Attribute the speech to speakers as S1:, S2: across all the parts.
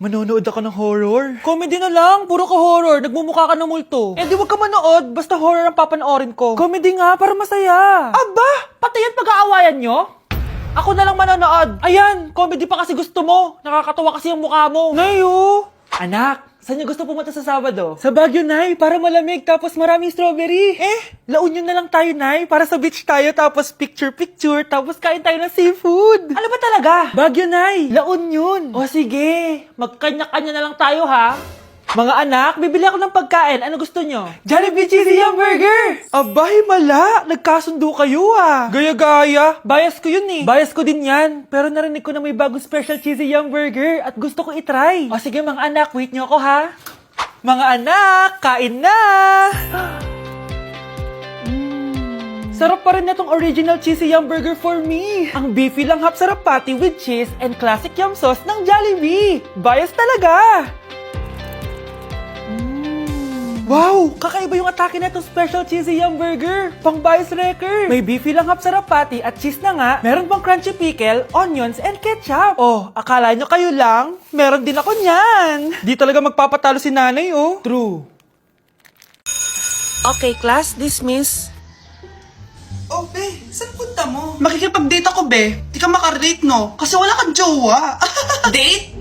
S1: Manonood ako ng horror. Comedy na lang, puro ka horror, nagmumukha ka ng multo. Eh di wag ka manood, basta horror ang papanoorin ko. Comedy nga, para masaya. Aba, pati yan pag-aawayan nyo? Ako na lang manonood. Ayan, comedy pa kasi gusto mo. Nakakatawa kasi ang mukha mo. Nayo! Anak, saan niyo gusto pumunta sa Sabado? Sa Baguio, Nay, para malamig tapos maraming strawberry. La Union na lang tayo, Nay, para sa beach tayo tapos picture-picture tapos kain tayo ng seafood. Ano ba talaga? Baguio, Nay, La Union. O sige, magkanya-kanya na lang tayo, ha? Mga anak, bibili ako ng pagkain. Ano gusto nyo? Jollibee Cheesy Yum Burger! Abay, mala! Nagkasundo kayo ah! Gaya-gaya! Bias ko yun eh! Bias ko din yan! Pero narinig ko na may bagong special Cheesy Yum Burger at gusto ko itry. O sige mga anak, wait nyo ako ha! Mga anak, kain na! Sarap pa rin na tong original Cheesy Yum Burger for me! Ang beefy lang hap sarap patty with cheese and classic yum sauce ng Jollibee! Bias talaga! Wow! Kakaiba yung atake na itong special cheesy yum burger. Pang bias wrecker. May beefy lang hap sarap patty at cheese na nga. Meron pang crunchy pickle, onions, and ketchup. Oh, akala nyo kayo lang? Meron din ako niyan. Di talaga magpapatalo si nanay, oh. True. Okay, class, dismiss.
S2: Oh, be, saan punta mo? Makikipag-date ako, be. Di ka makarelate, no? Kasi wala kang jowa. Date?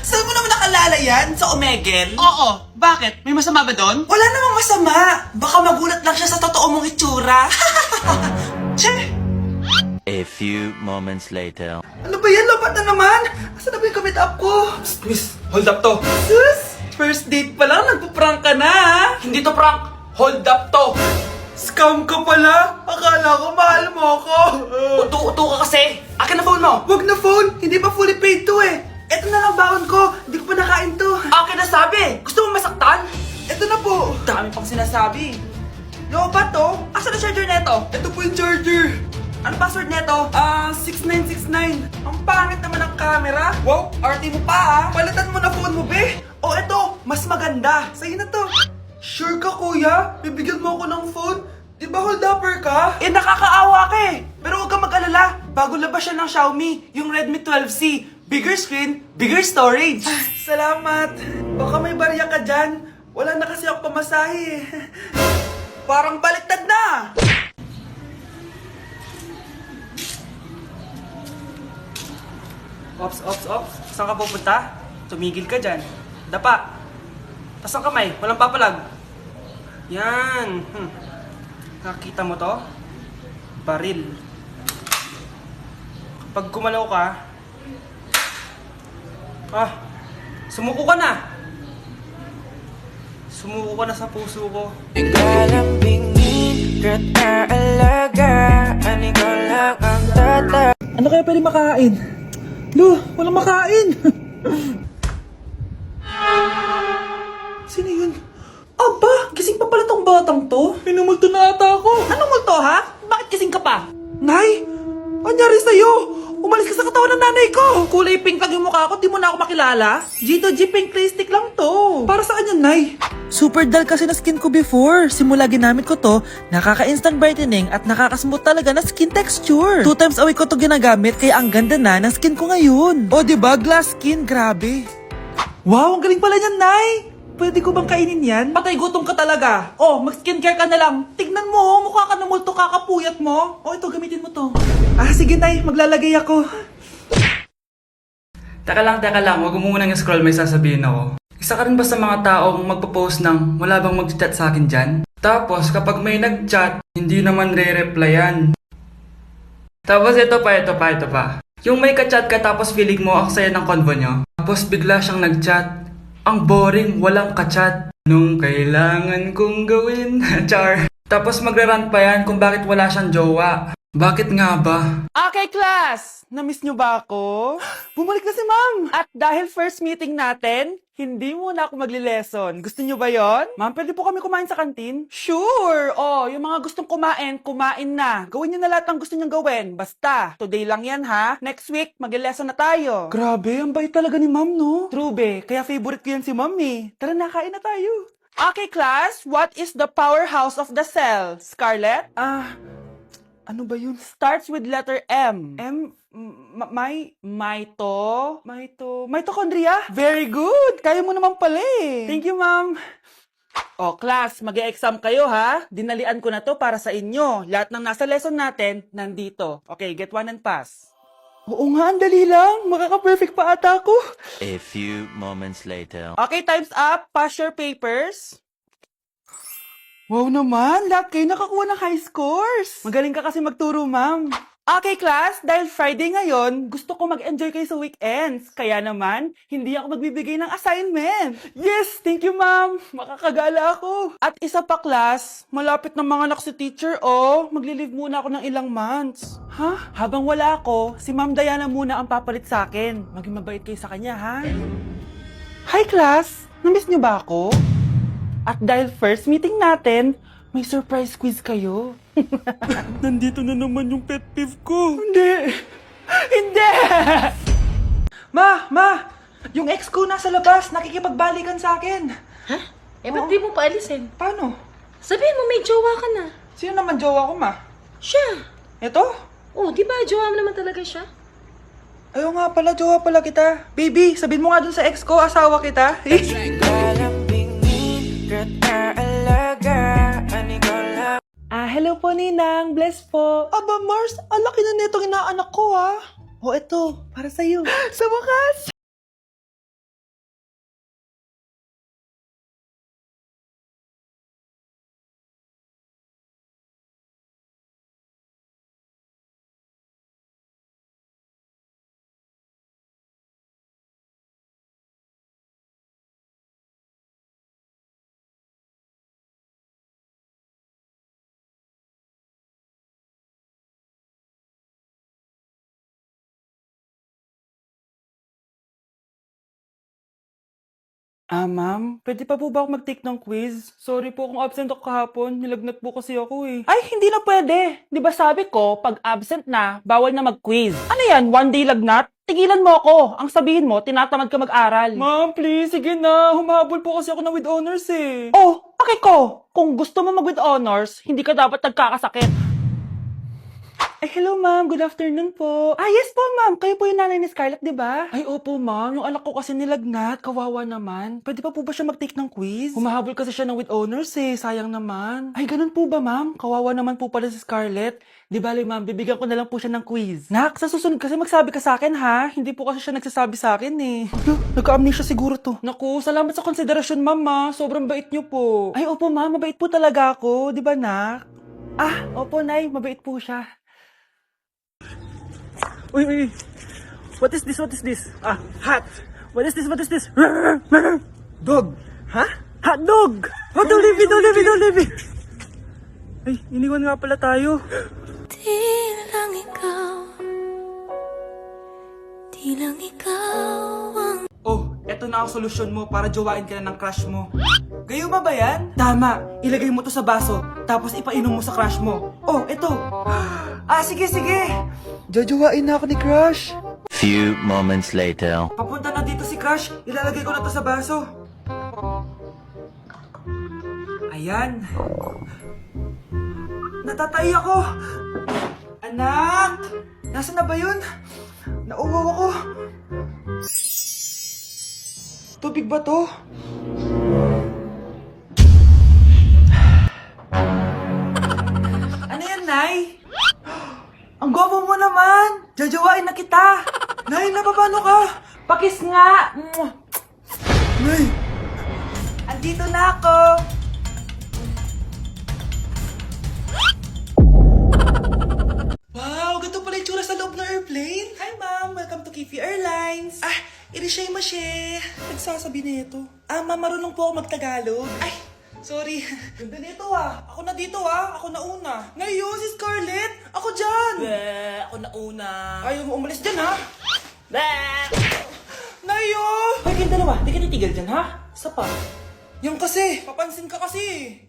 S2: Saan mo naman nakalala yan? Sa Omegle? Oo. Bakit? May masama ba doon? Wala namang masama. Baka magulat lang siya sa totoo mong itsura. Che!
S3: A few moments later.
S2: Ano ba yan? Lobat na naman. Asan na ba yung kamit up ko?
S1: Miss, hold up to.
S2: Sus! First date pa lang, nagpo-prank ka na.
S1: Hindi to prank. Hold up to.
S2: Scam ka pala. Akala ko mahal mo ako.
S1: Uto-uto ka kasi. Akin na phone mo.
S2: Wag na phone. Hindi pa fully paid to eh. Eto na lang baon ko. Hindi ko pa nakain to.
S1: Akin na sabi. Gusto mo masaktan?
S2: Eto na po.
S1: Dami pang sinasabi. Lobat to? Asan na charger neto?
S2: Ito po yung charger.
S1: Ano password neto?
S2: 6969.
S1: Ang pangit naman ng camera. Wow, RT mo pa ah.
S2: Palitan mo na phone mo, be.
S1: O eto, mas maganda.
S2: Sa'yo na to. Sure ka, kuya? Bibigyan mo ako ng phone? Di ba hold upper ka?
S1: Eh nakakaawa ka eh. Pero huwag kang mag-alala. Bago labas siya ng Xiaomi, yung Redmi 12C. Bigger screen, bigger storage.
S2: Salamat. Baka may barya ka dyan. Wala na kasi ako pamasahe eh.
S1: Parang baliktad na. Ops. Saan ka pupunta? Tumigil ka dyan. Dapa. Tas ang kamay, walang papalag. Yan. Nakita mo to? Baril. Pag kumalaw ka, sumuko ka na. Sumuko ka na sa puso ko.
S2: Ano kaya pwede makain? Lo, walang makain. Sino yun?
S1: Aba, gising pa pala tong batang to.
S2: Pinumulto na ata ako.
S1: Anong multo ha? Bakit gising ka pa?
S2: Nay, anyari sa'yo? Umalis ka sa katawan ng nanay ko.
S1: Kulay pink lang yung mukha ko, di mo na ako makilala. Gito G pink plastic lang to.
S2: Para saan yan, Nay?
S4: Super dull kasi na skin ko before. Simula ginamit ko to, nakaka-instant brightening at nakaka-smooth talaga na skin texture. 2 times a week ko to ginagamit kaya ang ganda na ng skin ko ngayon. O diba, glass skin, grabe.
S2: Wow, ang galing pala niyan, Nay. Pwede ko bang kainin yan?
S1: Patay gutom ka talaga. Oh, mag-skincare ka na lang. Tignan mo, mukha ka na multo kakapuyat mo. Oh, ito, gamitin mo to.
S2: Sige, Nay. Maglalagay ako.
S5: Teka lang, huwag mo munang scroll, may sasabihin ako. Isa ka rin ba sa mga taong magpo-post ng wala bang mag-chat sa akin dyan? Tapos kapag may nag-chat, hindi naman re-replyan. Tapos ito pa. Yung may ka-chat ka tapos feeling mo ang saya ng convo nyo. Tapos bigla siyang nag-chat. Ang boring, walang ka-chat. Nung kailangan kong gawin. Char. Tapos magra-rant pa yan kung bakit wala siyang jowa. Bakit nga ba?
S1: Okay, class! Na-miss nyo ba ako?
S2: Bumalik na si Ma'am.
S1: At dahil first meeting natin, hindi muna ako magli-lesson. Gusto nyo ba yon? Ma'am, pwede po kami kumain sa kantin? Sure! Oh, yung mga gustong kumain na. Gawin nyo na lahat ng gusto nyong gawin. Basta, today lang yan ha. Next week, magli-lesson na tayo.
S2: Grabe, ang bait talaga ni Ma'am, no?
S1: True be, kaya favorite ko yan si Ma'am eh. Tara na, kain na tayo. Okay, class, what is the powerhouse of the cell? Scarlett?
S2: Ano ba yun?
S1: Starts with letter M.
S2: M?
S1: Mitochondria? Very good! Kaya mo naman pala eh. Thank you, ma'am. O, class, mag-e-exam kayo ha. Dinalian ko na to para sa inyo. Lahat ng nasa lesson natin, nandito. Okay, get one and pass. Oo nga, ang dali lang. Makaka-perfect pa ata ako.
S3: A few moments later.
S1: Okay, time's up. Pass your papers. Wow naman, lahat kayo nakakuha ng high scores. Magaling ka kasi magturo, ma'am. Okay, class, dahil Friday ngayon, gusto ko mag-enjoy kayo sa weekends. Kaya naman, hindi ako magbibigay ng assignment. Yes, thank you, ma'am. Makakagala ako. At isa pa, class, malapit na mga anak si teacher, oh. Magli-leave muna ako ng ilang months. Ha? Habang wala ako, si Ma'am Diana muna ang papalit sa akin. Maging mabait kayo sa kanya, ha? Hi, class. Namiss niyo ba ako? At dahil first meeting natin, may surprise quiz kayo. Nandito na naman yung pet peeve ko. Hindi! Hindi! Ma! Yung ex ko nasa labas, nakikipagbalikan sa akin.
S6: Ha? Eh, ba't di mo paalisin?
S1: Paano?
S6: Sabihin mo, may jowa ka na.
S1: Sino naman jowa ko, ma?
S6: Siya.
S1: Ito?
S6: Oh, di ba jowa mo naman talaga siya?
S1: Ayaw nga pala, jowa pala kita. Baby, sabihin mo nga dun sa ex ko, asawa kita. Hello po, Ninang. Bless po. Aba, Mars, ang laki na nitong inaanak ko, ha? O, eto, para sa'yo. Sa wakas! Ma'am, pwede pa po ba ako mag-take ng quiz? Sorry po kung absent ako kahapon. Nilagnat po kasi ako eh. Ay, hindi na pwede. Di ba sabi ko, pag absent na, bawal na mag-quiz. Ano yan, one day lagnat? Tigilan mo ako. Ang sabihin mo, tinatamad ka mag-aral. Ma'am, please, sige na. Humahabol po kasi ako na with honors eh. Oh, okay ko. Kung gusto mo mag-with honors, hindi ka dapat nagkakasakit. Ay, hello ma'am. Good afternoon po. Yes po ma'am. Kayo po yung nanay ni Scarlett, di ba? Ay, opo ma'am. Yung anak ko kasi nilagnat. Kawawa naman. Pwede pa po ba siya mag-take ng quiz? Humahabol kasi siya ng with honors eh. Sayang naman. Ay, ganun po ba ma'am? Kawawa naman po pala si Scarlett. Di bale ma'am, bibigyan ko na lang po siya ng quiz. Nak, sa susunod kasi magsabi ka sa akin ha. Hindi po kasi siya nagsasabi sa akin eh. Nagka-amnesia siguro to. Naku, salamat sa konsiderasyon ma'am ha. Sobrang bait niyo po. Ay, opo ma'am. Mabait po talaga ako. Di ba nak? Opo nay. Mabait po siya. Uy. What is this? Hat. What is this? Dog. Ha? Hot dog! Oh, don't leave me! Ay, iniwan nga pala tayo.
S7: Di lang ikaw ang
S1: Oh, eto na ang solusyon mo para jowain ka na ng crush mo. Gayuma ba yan? Tama. Ilagay mo to sa baso, tapos ipainom mo sa crush mo. Oh, eto. Sige. Jojowain na ako ni crush.
S3: Few moments later.
S1: Papunta na dito si crush. Ilalagay ko na to sa baso. Ayan. Natatay ako. Anak! Nasaan na ba yun? Nauwaw ako. Tubig ba to? Ano yan, Nay? Ang gwapo mo naman! Jajawain na kita! Nay, napapano ka? Pakis nga! Nay! Andito na ako! Wow! Ganito pala yung tsura sa loob ng airplane? Hi, ma'am! Welcome to Kifi Airlines! Irishay mashe! Nagsasabi na ito. Ma'am, marunong po ako magtagalog. Ay! Sorry. Ganda nito Ako na dito Ako na una. Ngayon, si Scarlett. Ako dyan. Ako na una. Ayaw mo umalis dyan Nayo! Hoy, kayong dalawa. Di ka titigil dyan Isa pa. Yung kasi. Papansin ka kasi.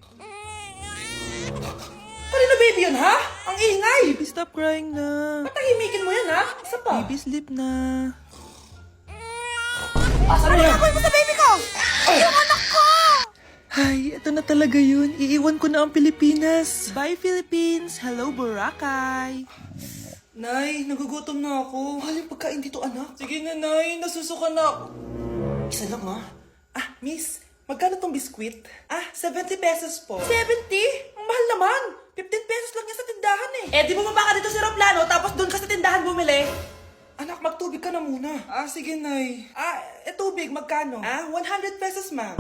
S1: Kanina baby yun Ang ingay.
S4: Baby, stop crying na.
S1: Patahimikin mo yan Isa pa.
S4: Baby, sleep na.
S1: Asan na yan?
S7: mo sa baby ko! Yung anak ko!
S4: Ay, ito na talaga yun. Iiwan ko na ang Pilipinas. Bye, Philippines. Hello, Boracay.
S2: Nay, nagugutom na ako. Mahal yung pagkain dito, anak.
S1: Sige na, Nay. Nasusuka na ako.
S2: Isa lang, ha? Miss, magkano tong biskwit? 70 pesos po. 70? Ang mahal naman. 15 pesos lang yan sa tindahan eh. Di bumaba ka dito sa aeroplano tapos doon ka sa tindahan bumili. Anak, magtubig ka na muna.
S1: Sige, Nay.
S2: Tubig, magkano? 100 pesos, ma'am.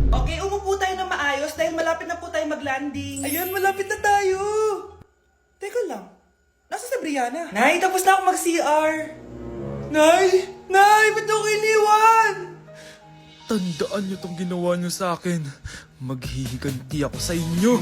S2: Okay, umupo tayo na maayos dahil malapit na po tayo mag-landing.
S1: Ayun, malapit na tayo.
S2: Teka lang, nasa si Brianna? Nay, tapos na ako mag-CR.
S1: Nay! Nay! Ba't ako iniwan?
S8: Tandaan niyo tong ginawa niyo sa akin. Maghihiganti ako sa inyo.